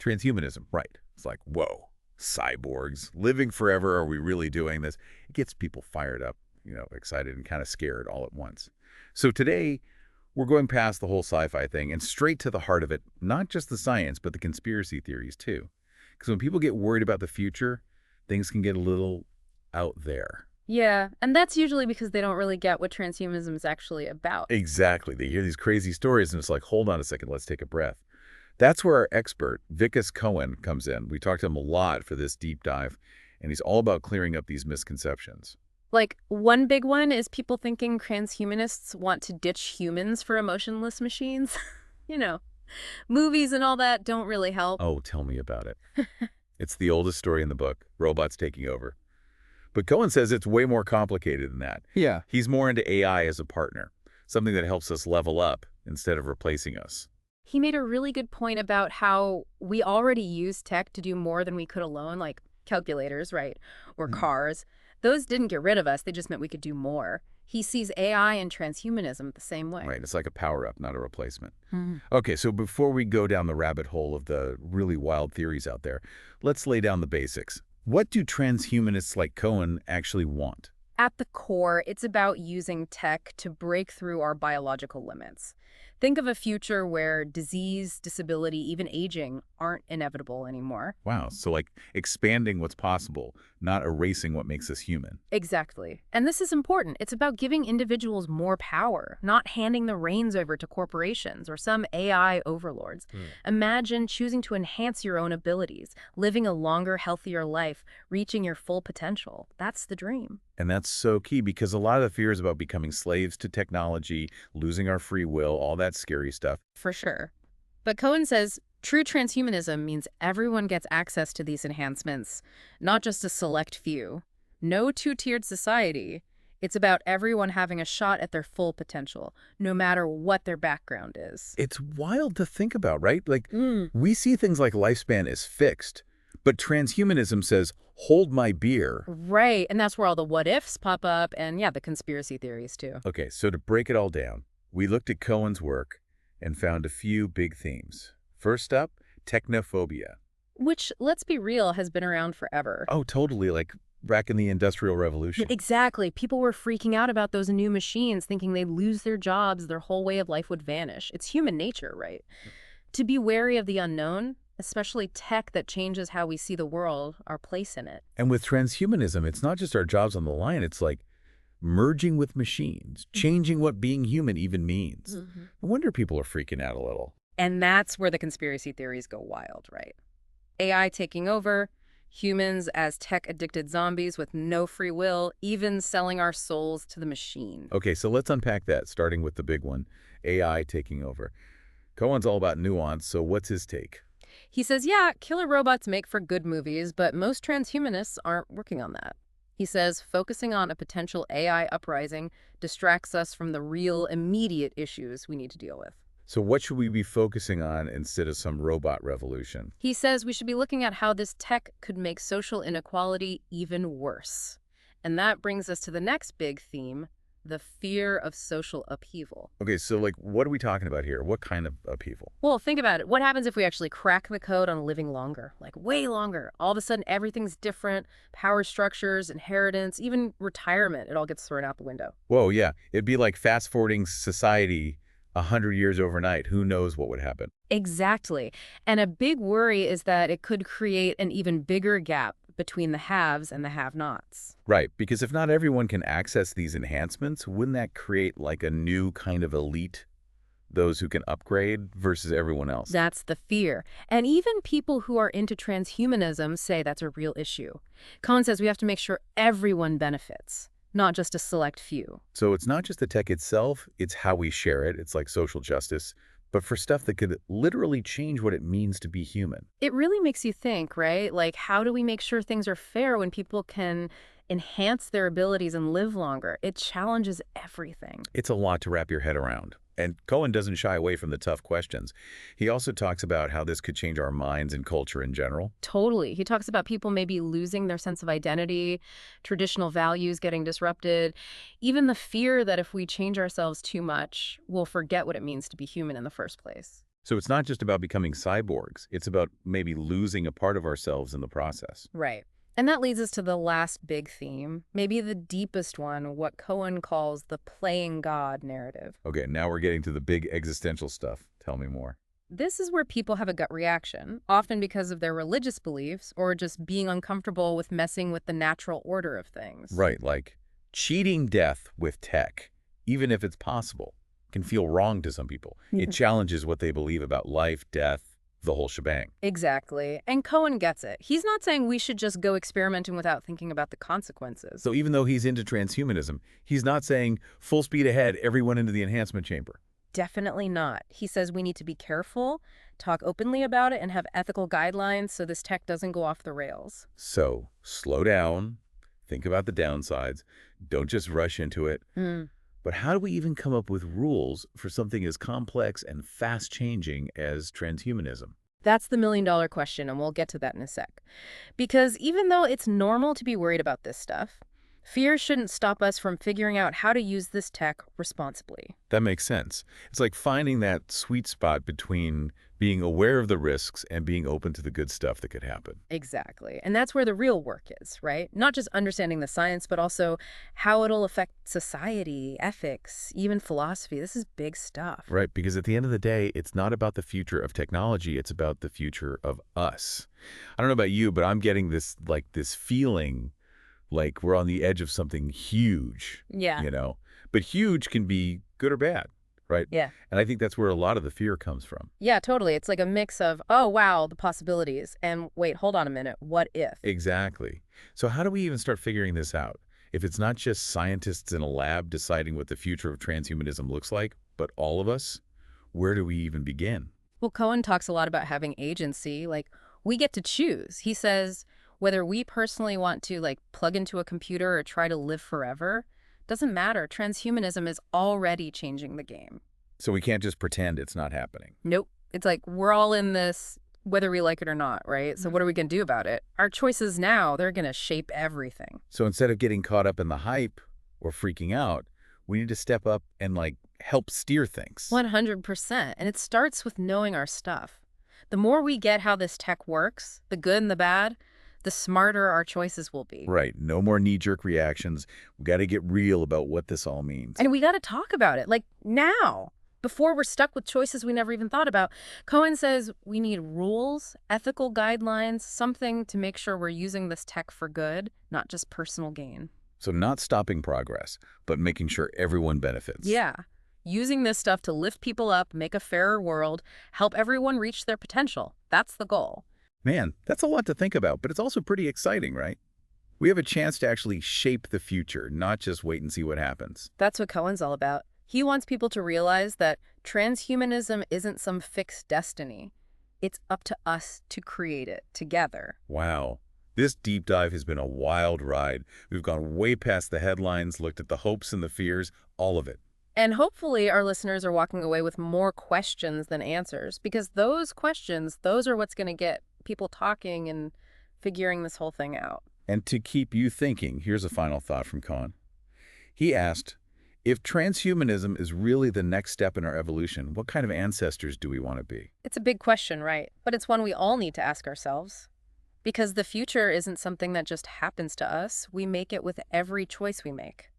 Transhumanism, right. It's like, whoa, cyborgs, living forever, are we really doing this? It gets people fired up, excited and kind of scared all at once. So today, we're going past the whole sci-fi thing and straight to the heart of it, not just the science, but the conspiracy theories too. Because when people get worried about the future, things can get a little out there. Yeah, and that's usually because they don't really get what transhumanism is actually about. Exactly. They hear these crazy stories and it's like, hold on a second, let's take a breath. That's where our expert, Vikas Cohen, comes in. We talked to him a lot for this deep dive, and he's all about clearing up these misconceptions. Like, one big one is people thinking transhumanists want to ditch humans for emotionless machines. You know, movies and all that don't really help. Oh, tell me about it. It's the oldest story in the book, robots taking over. But Cohen says it's way more complicated than that. Yeah. He's more into AI as a partner, something that helps us level up instead of replacing us. He made a really good point about how we already use tech to do more than we could alone, like calculators, right, or cars. Those didn't get rid of us. They just meant we could do more. He sees AI and transhumanism the same way. Right, it's like a power-up, not a replacement. Mhm. Okay, so before we go down the rabbit hole of the really wild theories out there, let's lay down the basics. What do transhumanists like Cohen actually want? At the core, it's about using tech to break through our biological limits. Think of a future where disease, disability, even aging aren't inevitable anymore. Wow, so like expanding what's possible, not erasing what makes us human. Exactly. And this is important. It's about giving individuals more power, not handing the reins over to corporations or some AI overlords. Imagine choosing to enhance your own abilities, living a longer, healthier life, reaching your full potential. That's the dream. And that's so key because a lot of the fears about becoming slaves to technology, losing our free will, all that scary stuff. For sure. But Cohen says true transhumanism means everyone gets access to these enhancements, not just a select few. No two-tiered society. It's about everyone having a shot at their full potential, no matter what their background is. It's wild to think about, right? Like, we see things like lifespan as fixed, but transhumanism says, hold my beer. Right, and that's where all the what-ifs pop up, and yeah, the conspiracy theories too. Okay, so to break it all down, we looked at Cohen's work and found a few big themes. First up, technophobia. Which, let's be real, has been around forever. Oh, totally, like back in the Industrial Revolution. Exactly. People were freaking out about those new machines, thinking they'd lose their jobs, their whole way of life would vanish. It's human nature, right? To be wary of the unknown, especially tech that changes how we see the world, our place in it. And with transhumanism, it's not just our jobs on the line, it's like merging with machines, changing what being human even means. No wonder people are freaking out a little. And that's where the conspiracy theories go wild, right? AI taking over, humans as tech-addicted zombies with no free will, even selling our souls to the machine. Okay, so let's unpack that, starting with the big one, AI taking over. Cohen's all about nuance, so what's his take? He says, yeah, killer robots make for good movies, but most transhumanists aren't working on that. He says focusing on a potential AI uprising distracts us from the real, immediate issues we need to deal with. So what should we be focusing on instead of some robot revolution? He says we should be looking at how this tech could make social inequality even worse. And that brings us to the next big theme, the fear of social upheaval. Okay, so like, what are we talking about here? What kind of upheaval? Well, think about it. What happens if we actually crack the code on living longer, like way longer? All of a sudden, everything's different. Power structures, inheritance, even retirement, it all gets thrown out the window. Whoa, yeah. It'd be like fast-forwarding society 100 years overnight. Who knows what would happen? Exactly. And a big worry is that it could create an even bigger gap between the haves and the have-nots. Right, because if not everyone can access these enhancements, wouldn't that create like a new kind of elite? Those who can upgrade versus everyone else. That's the fear. And even people who are into transhumanism say that's a real issue. Cohen says we have to make sure everyone benefits, not just a select few. So it's not just the tech itself, it's how we share it. It's like social justice, but for stuff that could literally change what it means to be human. It really makes you think, right? Like, how do we make sure things are fair when people can enhance their abilities and live longer? It challenges everything. It's a lot to wrap your head around. And Cohen doesn't shy away from the tough questions. He also talks about how this could change our minds and culture in general. Totally. He talks about people maybe losing their sense of identity, traditional values getting disrupted, even the fear that if we change ourselves too much, we'll forget what it means to be human in the first place. So it's not just about becoming cyborgs. It's about maybe losing a part of ourselves in the process. Right. And that leads us to the last big theme, maybe the deepest one, what Cohen calls the playing God narrative. Okay, now we're getting to the big existential stuff. Tell me more. This is where people have a gut reaction, often because of their religious beliefs or just being uncomfortable with messing with the natural order of things. Right, like cheating death with tech, even if it's possible, can feel wrong to some people. It challenges what they believe about life, death, the whole shebang. Exactly. And Cohen gets it. He's not saying we should just go experimenting without thinking about the consequences. So even though he's into transhumanism, he's not saying full speed ahead, everyone into the enhancement chamber. Definitely not. He says we need to be careful, talk openly about it, and have ethical guidelines so this tech doesn't go off the rails. So slow down, think about the downsides, don't just rush into it. Mm. But how do we even come up with rules for something as complex and fast-changing as transhumanism? That's the million-dollar question, and we'll get to that in a sec. Because even though it's normal to be worried about this stuff, fear shouldn't stop us from figuring out how to use this tech responsibly. That makes sense. It's like finding that sweet spot between being aware of the risks and being open to the good stuff that could happen. Exactly. And that's where the real work is, right? Not just understanding the science, but also how it'll affect society, ethics, even philosophy. This is big stuff. Right, because at the end of the day, it's not about the future of technology, it's about the future of us. I don't know about you, but I'm getting this feeling like we're on the edge of something huge, Yeah. But huge can be good or bad, right? Yeah. And I think that's where a lot of the fear comes from. Yeah, totally. It's like a mix of, oh, wow, the possibilities. And wait, hold on a minute. What if? Exactly. So how do we even start figuring this out? If it's not just scientists in a lab deciding what the future of transhumanism looks like, but all of us, where do we even begin? Well, Cohen talks a lot about having agency. Like, we get to choose. He says whether we personally want to, like, plug into a computer or try to live forever, doesn't matter. Transhumanism is already changing the game. So we can't just pretend it's not happening. Nope. It's like we're all in this, whether we like it or not, right? So what are we going to do about it? Our choices now, they're going to shape everything. So instead of getting caught up in the hype or freaking out, we need to step up and help steer things. 100%. And it starts with knowing our stuff. The more we get how this tech works, the good and the bad, the smarter our choices will be. Right. No more knee-jerk reactions. We got to get real about what this all means. And we got to talk about it, like now, before we're stuck with choices we never even thought about. Cohen says we need rules, ethical guidelines, something to make sure we're using this tech for good, not just personal gain. So not stopping progress, but making sure everyone benefits. Yeah. Using this stuff to lift people up, make a fairer world, help everyone reach their potential. That's the goal. Man, that's a lot to think about, but it's also pretty exciting, right? We have a chance to actually shape the future, not just wait and see what happens. That's what Cohen's all about. He wants people to realize that transhumanism isn't some fixed destiny. It's up to us to create it together. Wow. This deep dive has been a wild ride. We've gone way past the headlines, looked at the hopes and the fears, all of it. And hopefully our listeners are walking away with more questions than answers, because those questions, those are what's going to get people talking and figuring this whole thing out. And to keep you thinking, here's a final thought from Cohen. He asked, if transhumanism is really the next step in our evolution, what kind of ancestors do we want to be? It's a big question, right? But it's one we all need to ask ourselves. Because the future isn't something that just happens to us. We make it with every choice we make.